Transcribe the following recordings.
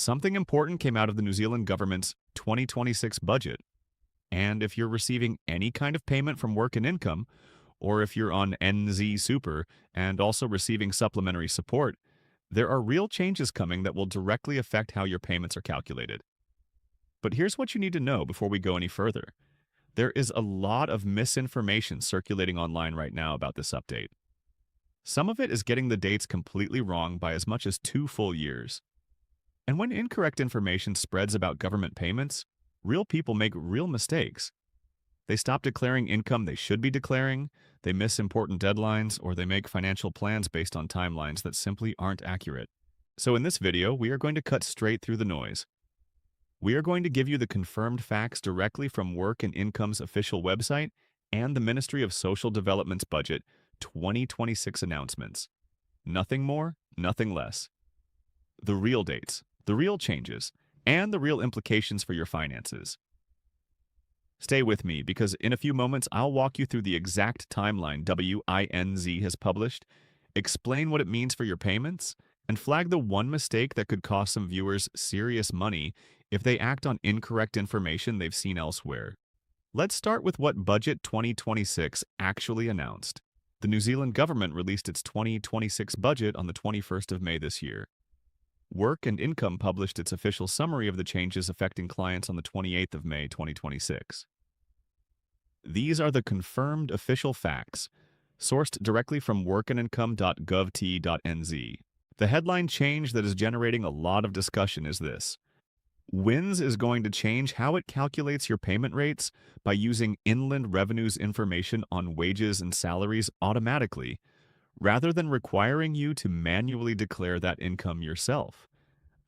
Something important came out of the New Zealand government's 2026 budget. And if you're receiving any kind of payment from work and income, or if you're on NZ Super and also receiving supplementary support, there are real changes coming that will directly affect how your payments are calculated. But here's what you need to know before we go any further. There is a lot of misinformation circulating online right now about this update. Some of it is getting the dates completely wrong by as much as 2 full years. And when incorrect information spreads about government payments, real people make real mistakes. They stop declaring income they should be declaring, they miss important deadlines, or they make financial plans based on timelines that simply aren't accurate. So in this video, we are going to cut straight through the noise. We are going to give you the confirmed facts directly from Work and Income's official website and the Ministry of Social Development's budget 2026 announcements. Nothing more, nothing less. The real dates, the real changes, and the real implications for your finances. Stay with me because in a few moments I'll walk you through the exact timeline WINZ has published, explain what it means for your payments, and flag the one mistake that could cost some viewers serious money if they act on incorrect information they've seen elsewhere. Let's start with what Budget 2026 actually announced. The New Zealand government released its 2026 budget on the 21st of May this year. Work and Income published its official summary of the changes affecting clients on the 28th of May 2026. These are the confirmed official facts, sourced directly from workandincome.gov.nz. The headline change that is generating a lot of discussion is this. WINZ is going to change how it calculates your payment rates by using inland revenues information on wages and salaries automatically, rather than requiring you to manually declare that income yourself.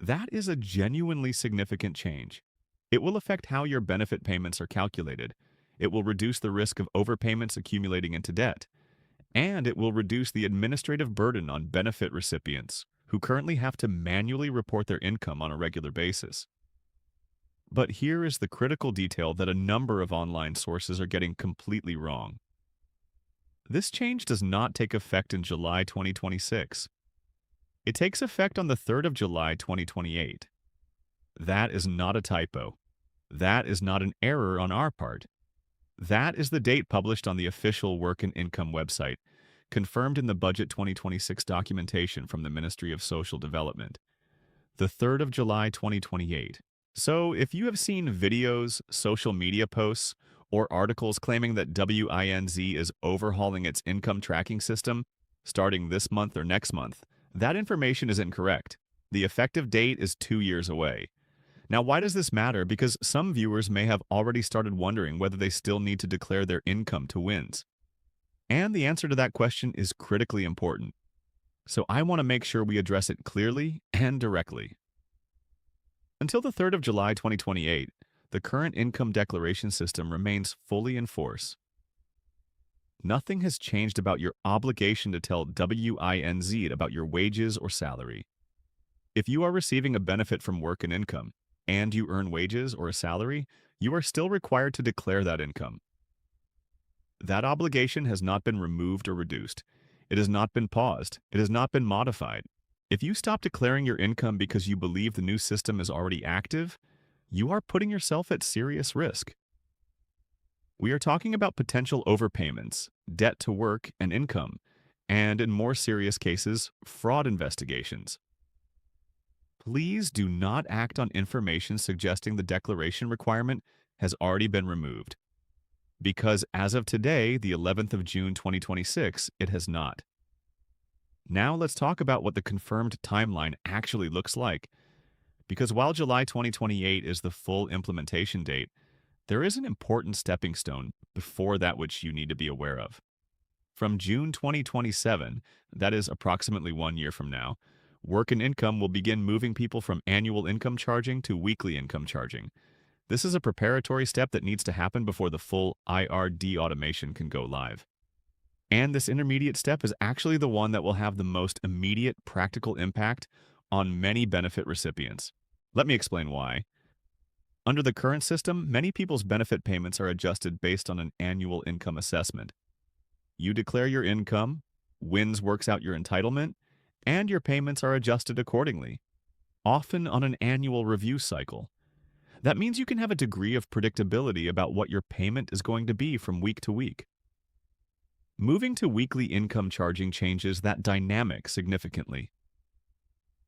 That is a genuinely significant change. It will affect how your benefit payments are calculated. It will reduce the risk of overpayments accumulating into debt. And it will reduce the administrative burden on benefit recipients, who currently have to manually report their income on a regular basis. But here is the critical detail that a number of online sources are getting completely wrong. This change does not take effect in July 2026. It takes effect on the 3rd of July 2028. That is not a typo. That is not an error on our part. That is the date published on the official Work and Income website, confirmed in the Budget 2026 documentation from the Ministry of Social Development. The 3rd of July 2028. So, if you have seen videos, social media posts, or articles claiming that WINZ is overhauling its income tracking system starting this month or next month, that information is incorrect. The effective date is 2 years away. Now, why does this matter? Because some viewers may have already started wondering whether they still need to declare their income to WINZ. And the answer to that question is critically important. So I want to make sure we address it clearly and directly. Until the 3rd of July 2028, the current income declaration system remains fully in force. Nothing has changed about your obligation to tell WINZ about your wages or salary. If you are receiving a benefit from Work and Income, and you earn wages or a salary, you are still required to declare that income. That obligation has not been removed or reduced. It has not been paused. It has not been modified. If you stop declaring your income because you believe the new system is already active, you are putting yourself at serious risk. We are talking about potential overpayments, debt to work and income, and in more serious cases, fraud investigations. Please do not act on information suggesting the declaration requirement has already been removed, because as of today, the 11th of June 2026, it has not. Now let's talk about what the confirmed timeline actually looks like, because while July 2028 is the full implementation date, there is an important stepping stone before that which you need to be aware of. From June 2027, that is approximately 1 year from now, Work and Income will begin moving people from annual income charging to weekly income charging. This is a preparatory step that needs to happen before the full IRD automation can go live. And this intermediate step is actually the one that will have the most immediate practical impact on many benefit recipients. Let me explain why. Under the current system, many people's benefit payments are adjusted based on an annual income assessment. You declare your income, WINZ works out your entitlement, and your payments are adjusted accordingly. often on an annual review cycle. That means you can have a degree of predictability about what your payment is going to be from week to week. Moving to weekly income charging changes that dynamic significantly.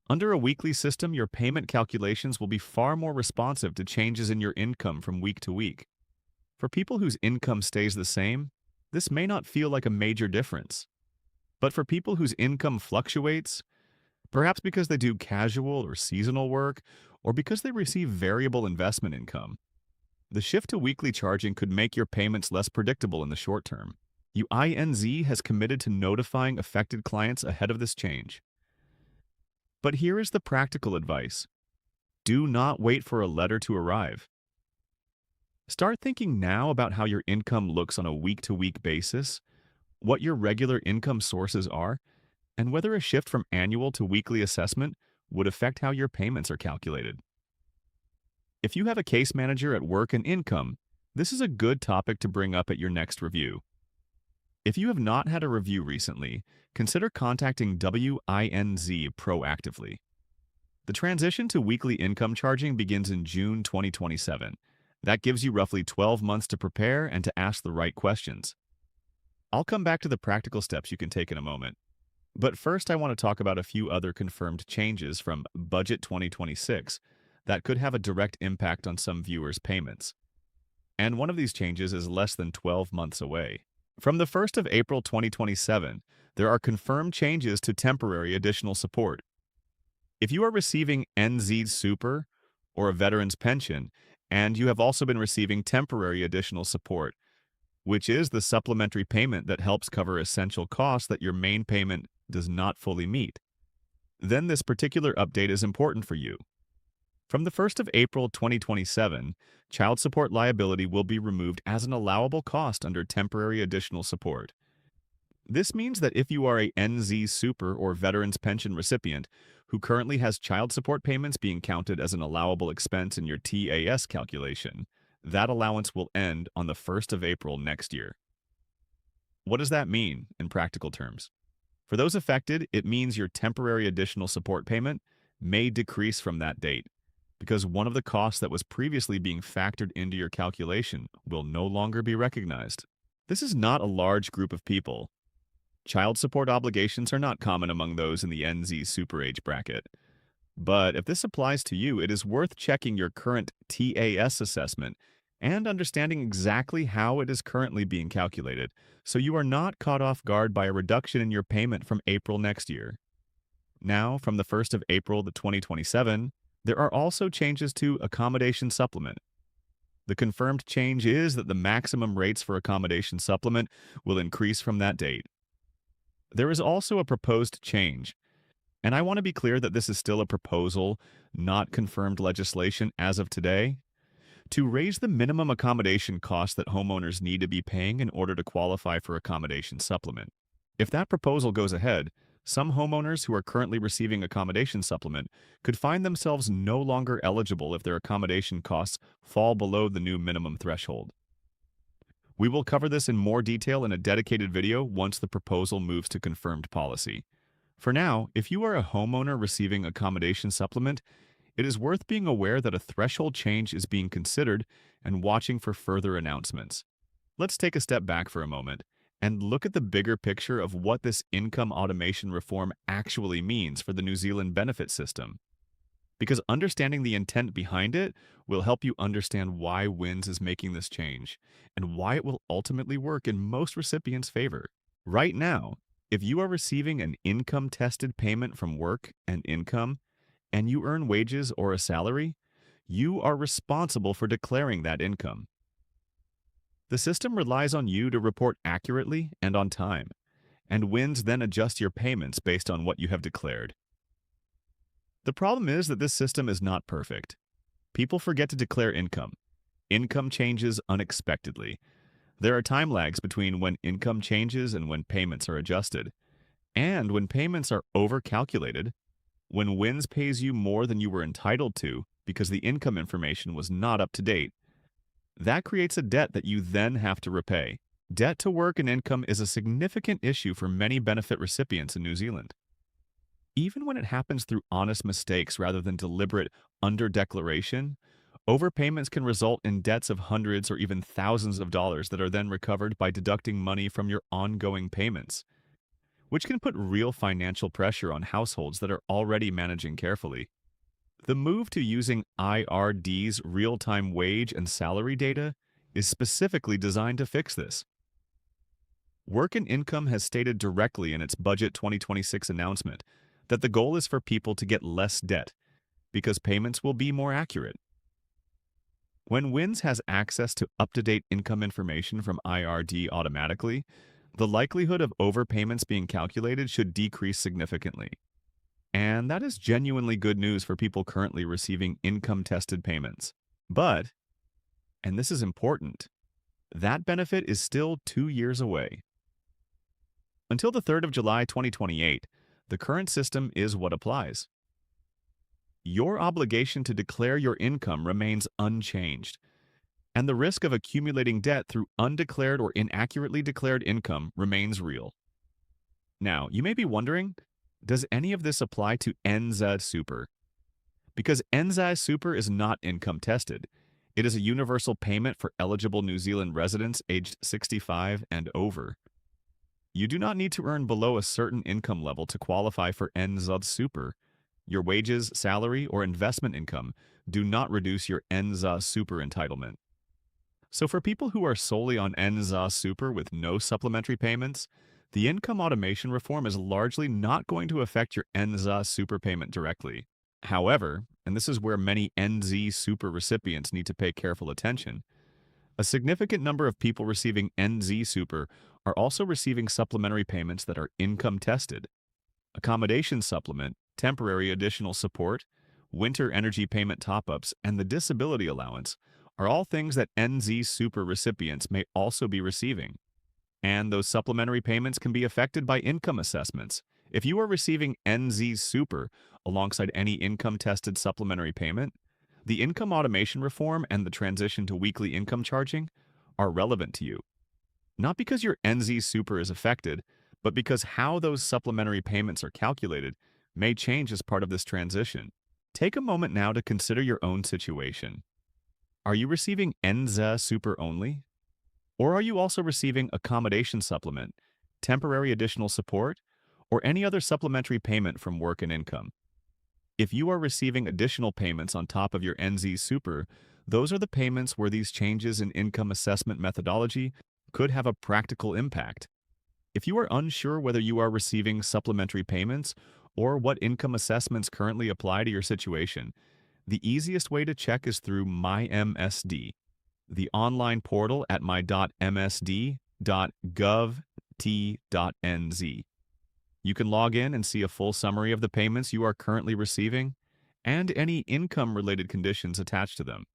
Under a weekly system, your payment calculations will be far more responsive to changes in your income from week to week. For people whose income stays the same, this may not feel like a major difference. But for people whose income fluctuates, perhaps because they do casual or seasonal work, or because they receive variable investment income, the shift to weekly charging could make your payments less predictable in the short term. WINZ has committed to notifying affected clients ahead of this change. But here is the practical advice. Do not wait for a letter to arrive. Start thinking now about how your income looks on a week-to-week basis, what your regular income sources are, and whether a shift from annual to weekly assessment would affect how your payments are calculated. If you have a case manager at work and income, this is a good topic to bring up at your next review. If you have not had a review recently, consider contacting WINZ proactively. The transition to weekly income charging begins in June 2027. That gives you roughly 12 months to prepare and to ask the right questions. I'll come back to the practical steps you can take in a moment. But first, I want to talk about a few other confirmed changes from Budget 2026 that could have a direct impact on some viewers' payments. And one of these changes is less than 12 months away. From the 1st of April 2027, there are confirmed changes to temporary additional support. If you are receiving NZ Super or a veteran's pension, and you have also been receiving temporary additional support, which is the supplementary payment that helps cover essential costs that your main payment does not fully meet, then this particular update is important for you. From the 1st of April 2027, child support liability will be removed as an allowable cost under temporary additional support. This means that if you are a NZ Super or veteran's pension recipient who currently has child support payments being counted as an allowable expense in your TAS calculation, that allowance will end on the 1st of April next year. What does that mean in practical terms? For those affected, it means your temporary additional support payment may decrease from that date, because one of the costs that was previously being factored into your calculation will no longer be recognized. This is not a large group of people. Child support obligations are not common among those in the NZ Super age bracket. But if this applies to you, it is worth checking your current TAS assessment and understanding exactly how it is currently being calculated, so you are not caught off guard by a reduction in your payment from April next year. Now, from the 1st of April 2027, there are also changes to Accommodation Supplement. The confirmed change is that the maximum rates for Accommodation Supplement will increase from that date. There is also a proposed change, and I want to be clear that this is still a proposal, not confirmed legislation as of today, to raise the minimum accommodation cost that homeowners need to be paying in order to qualify for Accommodation Supplement. If that proposal goes ahead, some homeowners who are currently receiving Accommodation Supplement could find themselves no longer eligible if their accommodation costs fall below the new minimum threshold. We will cover this in more detail in a dedicated video once the proposal moves to confirmed policy. For now, if you are a homeowner receiving Accommodation Supplement, it is worth being aware that a threshold change is being considered and watching for further announcements. Let's take a step back for a moment and look at the bigger picture of what this income automation reform actually means for the New Zealand benefit system. Because understanding the intent behind it will help you understand why WINZ is making this change and why it will ultimately work in most recipients' favor. Right now, if you are receiving an income-tested payment from work and income, and you earn wages or a salary, you are responsible for declaring that income. The system relies on you to report accurately and on time, and WINZ then adjusts your payments based on what you have declared. The problem is that this system is not perfect. People forget to declare income. Income changes unexpectedly. There are time lags between when income changes and when payments are adjusted. And when payments are overcalculated, when WINZ pays you more than you were entitled to because the income information was not up to date, that creates a debt that you then have to repay. Debt to work and income is a significant issue for many benefit recipients in New Zealand. Even when it happens through honest mistakes rather than deliberate under-declaration, overpayments can result in debts of hundreds or even thousands of dollars that are then recovered by deducting money from your ongoing payments, which can put real financial pressure on households that are already managing carefully. The move to using IRD's real-time wage and salary data is specifically designed to fix this. Work and Income has stated directly in its Budget 2026 announcement that the goal is for people to get less debt because payments will be more accurate. When WINZ has access to up-to-date income information from IRD automatically, the likelihood of overpayments being calculated should decrease significantly. And that is genuinely good news for people currently receiving income-tested payments. But, and this is important, that benefit is still 2 years away. Until the 3rd of July 2028, the current system is what applies. Your obligation to declare your income remains unchanged, and the risk of accumulating debt through undeclared or inaccurately declared income remains real. Now, you may be wondering, does any of this apply to WINZ Super? Because WINZ Super is not income tested. It is a universal payment for eligible New Zealand residents aged 65 and over. You do not need to earn below a certain income level to qualify for WINZ Super. Your wages, salary, or investment income do not reduce your WINZ Super entitlement. So for people who are solely on WINZ Super with no supplementary payments, the income automation reform is largely not going to affect your WINZ Super payment directly. However, and this is where many WINZ Super recipients need to pay careful attention, a significant number of people receiving WINZ Super are also receiving supplementary payments that are income tested. Accommodation Supplement, temporary additional support, winter energy payment top-ups, and the disability allowance are all things that WINZ Super recipients may also be receiving. And those supplementary payments can be affected by income assessments. If you are receiving WINZ Super alongside any income-tested supplementary payment, the income automation reform and the transition to weekly income charging are relevant to you. Not because your WINZ Super is affected, but because how those supplementary payments are calculated may change as part of this transition. Take a moment now to consider your own situation. Are you receiving WINZ Super only? Or are you also receiving Accommodation Supplement, temporary additional support, or any other supplementary payment from Work and Income? If you are receiving additional payments on top of your WINZ Super, those are the payments where these changes in income assessment methodology could have a practical impact. If you are unsure whether you are receiving supplementary payments or what income assessments currently apply to your situation, the easiest way to check is through MyMSD, the online portal at my.msd.gov.t.nz. You can log in and see a full summary of the payments you are currently receiving and any income-related conditions attached to them.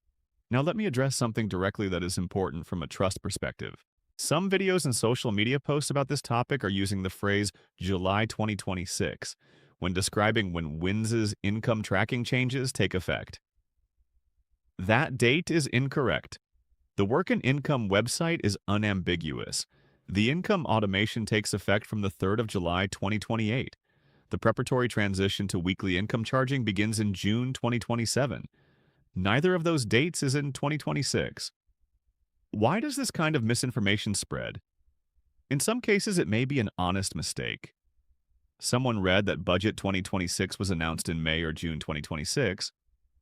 Now let me address something directly that is important from a trust perspective. Some videos and social media posts about this topic are using the phrase July 2026 when describing when WINZ's income tracking changes take effect. That date is incorrect. The Work and Income website is unambiguous. The income automation takes effect from the 3rd of July 2028. The preparatory transition to weekly income charging begins in June 2027. Neither of those dates is in 2026. Why does this kind of misinformation spread? In some cases, it may be an honest mistake. Someone read that Budget 2026 was announced in May or June 2026,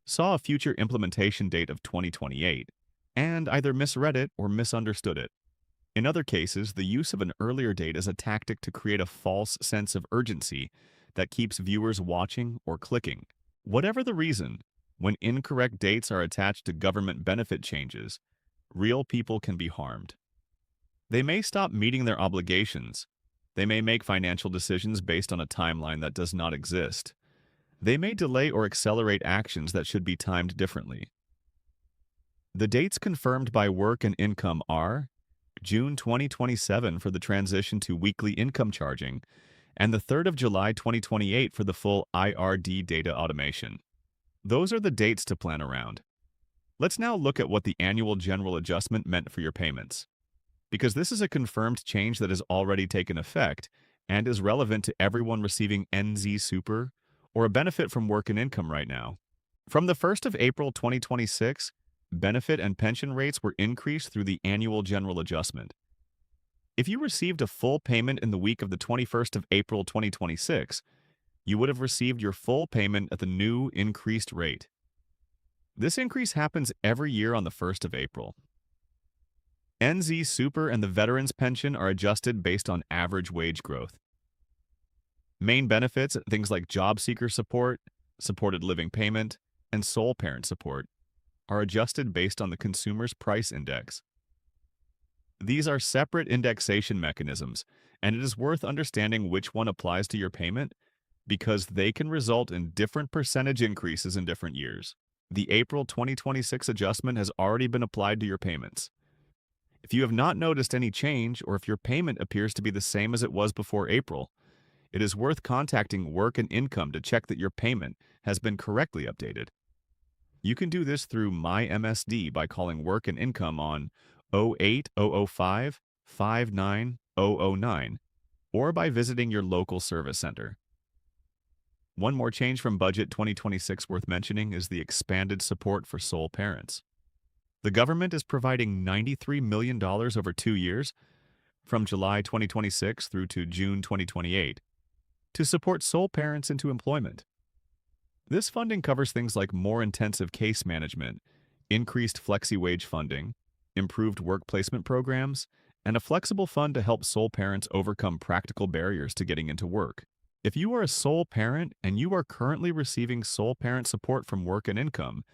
saw a future implementation date of 2028, and either misread it or misunderstood it. In other cases, the use of an earlier date is a tactic to create a false sense of urgency that keeps viewers watching or clicking. Whatever the reason, when incorrect dates are attached to government benefit changes, real people can be harmed. They may stop meeting their obligations. They may make financial decisions based on a timeline that does not exist. They may delay or accelerate actions that should be timed differently. The dates confirmed by Work and Income are June 2027 for the transition to weekly income charging, and the 3rd of July 2028 for the full IRD data automation. Those are the dates to plan around. Let's now look at what the annual general adjustment meant for your payments. Because this is a confirmed change that has already taken effect, and is relevant to everyone receiving NZ Super or a benefit from work and income right now. From the 1st of April 2026, benefit and pension rates were increased through the annual general adjustment. If you received a full payment in the week of the 21st of April 2026, you would have received your full payment at the new increased rate. This increase happens every year on the 1st of April. NZ Super and the Veterans Pension are adjusted based on average wage growth. Main benefits, things like job seeker support, supported living payment, and sole parent support, are adjusted based on the consumer's price index. These are separate indexation mechanisms, and it is worth understanding which one applies to your payment because they can result in different percentage increases in different years. The April 2026 adjustment has already been applied to your payments. If you have not noticed any change or if your payment appears to be the same as it was before April, it is worth contacting Work and Income to check that your payment has been correctly updated. You can do this through My MSD by calling Work and Income on 08005 59009 or by visiting your local service center. One more change from Budget 2026 worth mentioning is the expanded support for sole parents. The government is providing $93 million over 2 years, from July 2026 through to June 2028, to support sole parents into employment. This funding covers things like more intensive case management, increased flexi-wage funding, improved work placement programs, and a flexible fund to help sole parents overcome practical barriers to getting into work. If you are a sole parent and you are currently receiving sole parent support from Work and Income,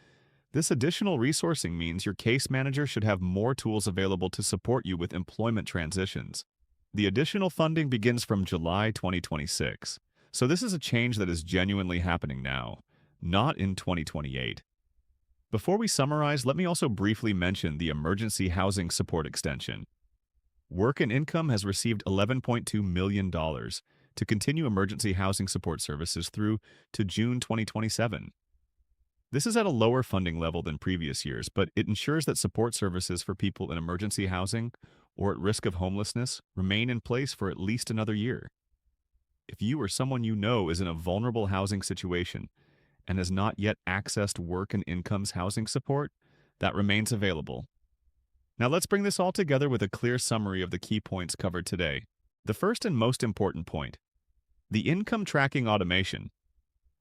this additional resourcing means your case manager should have more tools available to support you with employment transitions. The additional funding begins from July 2026, so this is a change that is genuinely happening now, not in 2028. Before we summarize, let me also briefly mention the Emergency Housing Support Extension. Work and Income has received $11.2 million to continue emergency housing support services through to June 2027. This is at a lower funding level than previous years, but it ensures that support services for people in emergency housing or at risk of homelessness remain in place for at least another year. If you or someone you know is in a vulnerable housing situation and has not yet accessed Work and Income's housing support, that remains available. Now let's bring this all together with a clear summary of the key points covered today. The first and most important point: the income tracking automation,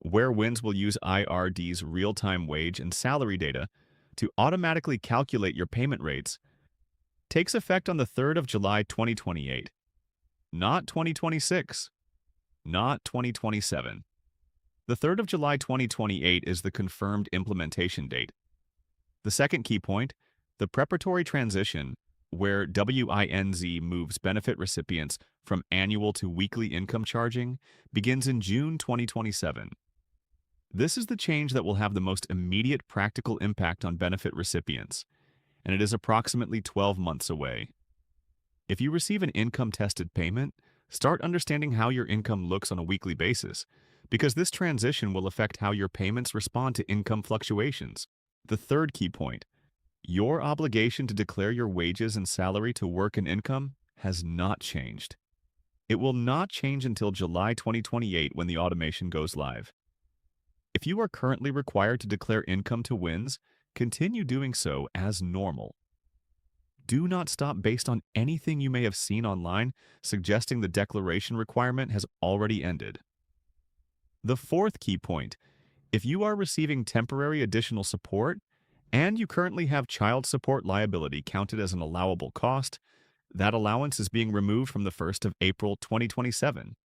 where WINZ will use IRD's real-time wage and salary data to automatically calculate your payment rates, takes effect on the 3rd of July 2028, not 2026, not 2027. The 3rd of July 2028 is the confirmed implementation date. The second key point, the preparatory transition, where WINZ moves benefit recipients from annual to weekly income charging, begins in June 2027. This is the change that will have the most immediate practical impact on benefit recipients, and it is approximately 12 months away. If you receive an income-tested payment, start understanding how your income looks on a weekly basis, because this transition will affect how your payments respond to income fluctuations. The third key point: your obligation to declare your wages and salary to Work and Income has not changed. It will not change until July 2028 when the automation goes live. If you are currently required to declare income to WINZ, continue doing so as normal. Do not stop based on anything you may have seen online suggesting the declaration requirement has already ended. The fourth key point: if you are receiving temporary additional support and you currently have child support liability counted as an allowable cost, that allowance is being removed from the 1st of April 2027.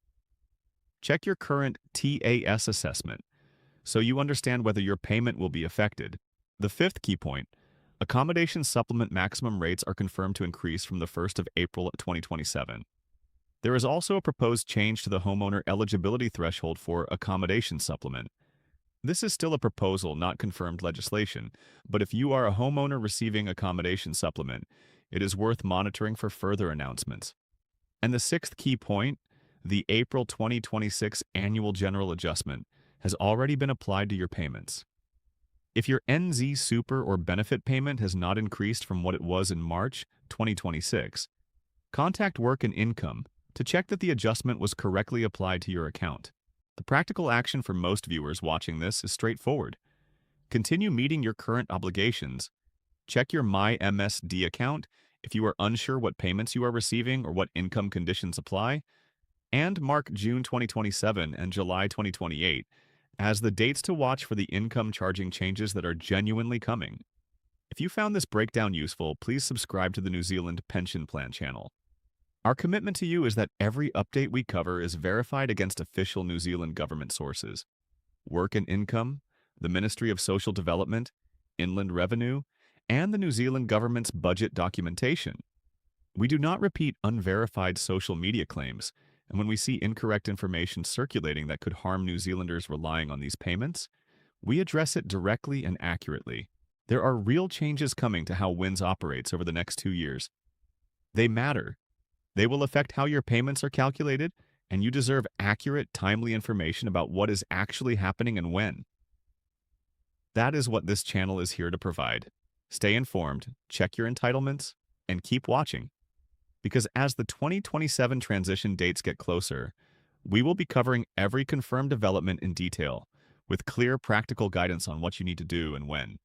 Check your current TAS assessment so you understand whether your payment will be affected. The fifth key point: Accommodation Supplement maximum rates are confirmed to increase from the 1st of April 2027. There is also a proposed change to the homeowner eligibility threshold for Accommodation Supplement. This is still a proposal, not confirmed legislation, but if you are a homeowner receiving Accommodation Supplement, it is worth monitoring for further announcements. And the sixth key point: the April 2026 Annual General Adjustment has already been applied to your payments. If your NZ Super or benefit payment has not increased from what it was in March 2026, contact Work and Income to check that the adjustment was correctly applied to your account. The practical action for most viewers watching this is straightforward. Continue meeting your current obligations. Check your MyMSD account if you are unsure what payments you are receiving or what income conditions apply, and mark June 2027 and July 2028 as the dates to watch for the income charging changes that are genuinely coming. If you found this breakdown useful, please subscribe to the New Zealand Pension Plan channel. Our commitment to you is that every update we cover is verified against official New Zealand government sources. Work and Income, the Ministry of Social Development, Inland Revenue, and the New Zealand government's budget documentation. We do not repeat unverified social media claims, and when we see incorrect information circulating that could harm New Zealanders relying on these payments, we address it directly and accurately. There are real changes coming to how WINZ operates over the next 2 years. They matter. They will affect how your payments are calculated, and you deserve accurate, timely information about what is actually happening and when. That is what this channel is here to provide. Stay informed, check your entitlements, and keep watching. Because as the 2027 transition dates get closer, we will be covering every confirmed development in detail, with clear practical guidance on what you need to do and when.